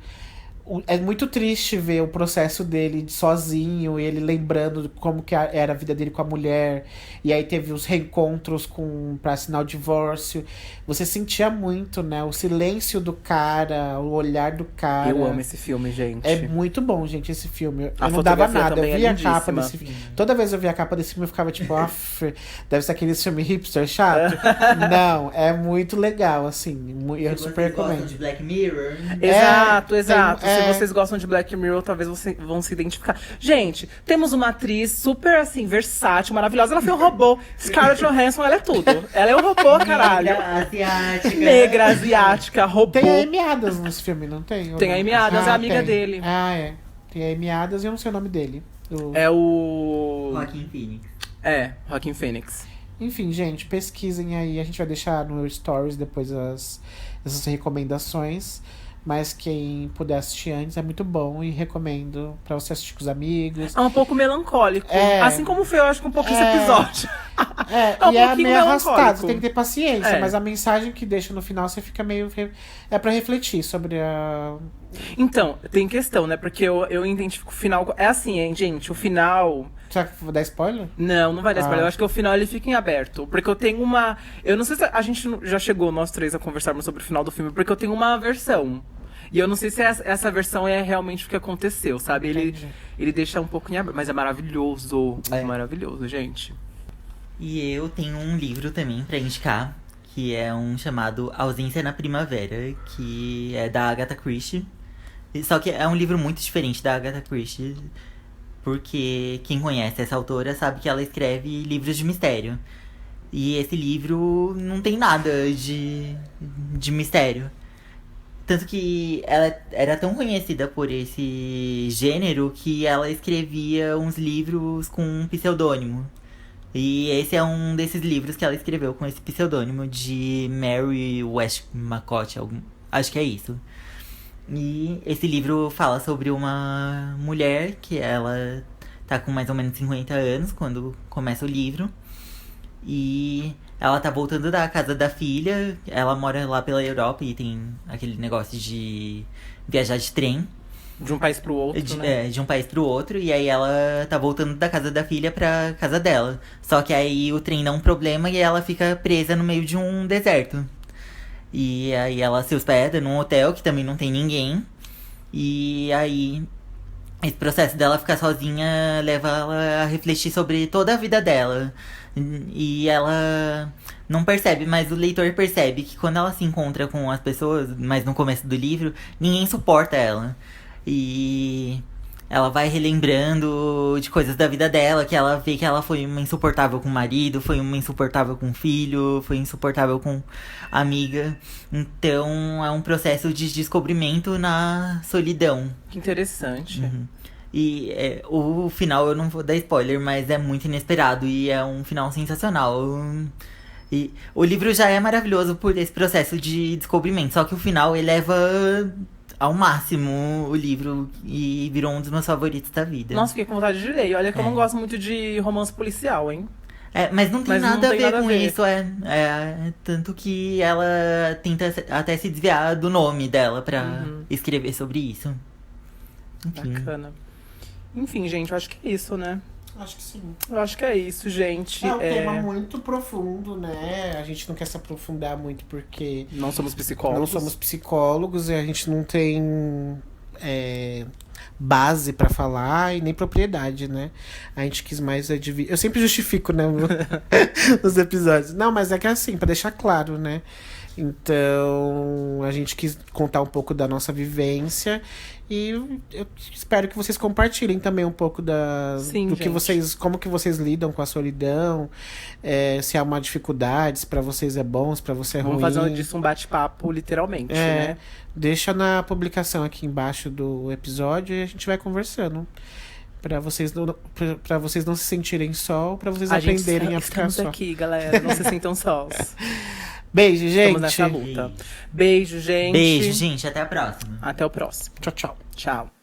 é muito triste ver o processo dele sozinho, ele lembrando como que era a vida dele com a mulher, e aí teve os reencontros pra assinar o divórcio. Você sentia muito, né? O silêncio do cara, o olhar do cara. Eu amo esse filme, gente. É muito bom, gente, esse filme. A Eu não dava fotografia nada, eu também via é a capa lindíssima. desse filme. Toda vez eu via a capa desse filme, eu ficava tipo, deve ser aquele filme hipster chato. Não, é muito legal, assim. Eu super recomendo. De Black Mirror. Exato. tem- Se vocês gostam de Black Mirror, talvez vocês vão se identificar. Gente, temos uma atriz super, assim, versátil, maravilhosa. Ela foi um robô. Scarlett Johansson, ela é tudo. Ela é um robô, caralho. Asiática. Negra, asiática, robô. Tem a Amy Adams nesse filme, não tem? Tem a Amy Adams, é a amiga tem. dele. É. Tem a Amy Adams e eu não sei o nome dele. É o... Joaquin Phoenix. Joaquin Phoenix. Enfim, gente, pesquisem aí. A gente vai deixar no Stories depois essas recomendações. Mas quem puder assistir antes é muito bom e recomendo pra você assistir com os amigos. É um pouco melancólico. É. Assim como foi, eu acho que um pouco esse episódio. É um e é pouquinho meio arrastado, melancólico. você tem que ter paciência. É. Mas a mensagem que deixa no final, você fica meio... É pra refletir sobre a... Então, tem questão, né? Porque eu identifico o final... É assim, hein, gente? O final... Será que vou dar spoiler? Não vai dar spoiler. Ah. Eu acho que o final ele fica em aberto. Porque eu tenho uma... Eu não sei se a gente já chegou, nós três, a conversarmos sobre o final do filme. Porque eu tenho uma versão. E eu não sei se essa versão é realmente o que aconteceu, sabe? Entendi. Ele deixa um pouco em aberto. Mas é maravilhoso. Maravilhoso, gente. E eu tenho um livro também pra indicar, que é um chamado Ausência na Primavera, que é da Agatha Christie. Só que é um livro muito diferente da Agatha Christie, porque quem conhece essa autora sabe que ela escreve livros de mistério. E esse livro não tem nada de mistério. Tanto que ela era tão conhecida por esse gênero que ela escrevia uns livros com um pseudônimo. E esse é um desses livros que ela escreveu com esse pseudônimo de Mary Westmacott, acho que é isso. E esse livro fala sobre uma mulher que ela tá com mais ou menos 50 anos quando começa o livro. E ela tá voltando da casa da filha. Ela mora lá pela Europa e tem aquele negócio de viajar de trem. De um país pro outro, né? De um país pro outro. E aí ela tá voltando da casa da filha pra casa dela. Só que aí o trem dá um problema e ela fica presa no meio de um deserto. E aí ela se hospeda num hotel que também não tem ninguém. E aí esse processo dela ficar sozinha leva ela a refletir sobre toda a vida dela. E ela não percebe, mas o leitor percebe que quando ela se encontra com as pessoas, mas no começo do livro, ninguém suporta ela. E ela vai relembrando de coisas da vida dela, que ela vê que ela foi uma insuportável com o marido, foi uma insuportável com o filho, foi insuportável com a amiga. Então é um processo de descobrimento na solidão. Que interessante. Uhum. E o final eu não vou dar spoiler, mas é muito inesperado e é um final sensacional. E o livro já é maravilhoso por esse processo de descobrimento, só que o final eleva ao máximo o livro e virou um dos meus favoritos da vida. Nossa, fiquei com vontade de ler. Olha que eu não gosto muito de romance policial, hein? Mas não tem nada a ver com isso, tanto que ela tenta até se desviar do nome dela pra escrever sobre isso. Enfim. Bacana. Enfim, gente, eu acho que é isso, né? Acho que sim. Eu acho que é isso, gente. É um tema muito profundo, né? A gente não quer se aprofundar muito porque não somos psicólogos e a gente não tem base pra falar e nem propriedade, né? A gente quis mais eu sempre justifico, né? Nos episódios. Não, mas é que é assim, pra deixar claro, né? Então, a gente quis contar um pouco da nossa vivência e eu espero que vocês compartilhem também um pouco como que vocês lidam com a solidão, se há uma dificuldade, se pra vocês é bom, se pra você é ruim. Vamos fazer disso um bate-papo, literalmente, né? Deixa na publicação aqui embaixo do episódio e a gente vai conversando. Pra vocês não se sentirem só, pra vocês aprenderem a ficar só. Estamos aqui, galera. Não se sintam sós. Beijo, gente. Estamos nessa luta. Beijo, gente. Beijo, gente. Até a próxima. Até o próximo. Tchau, tchau. Tchau.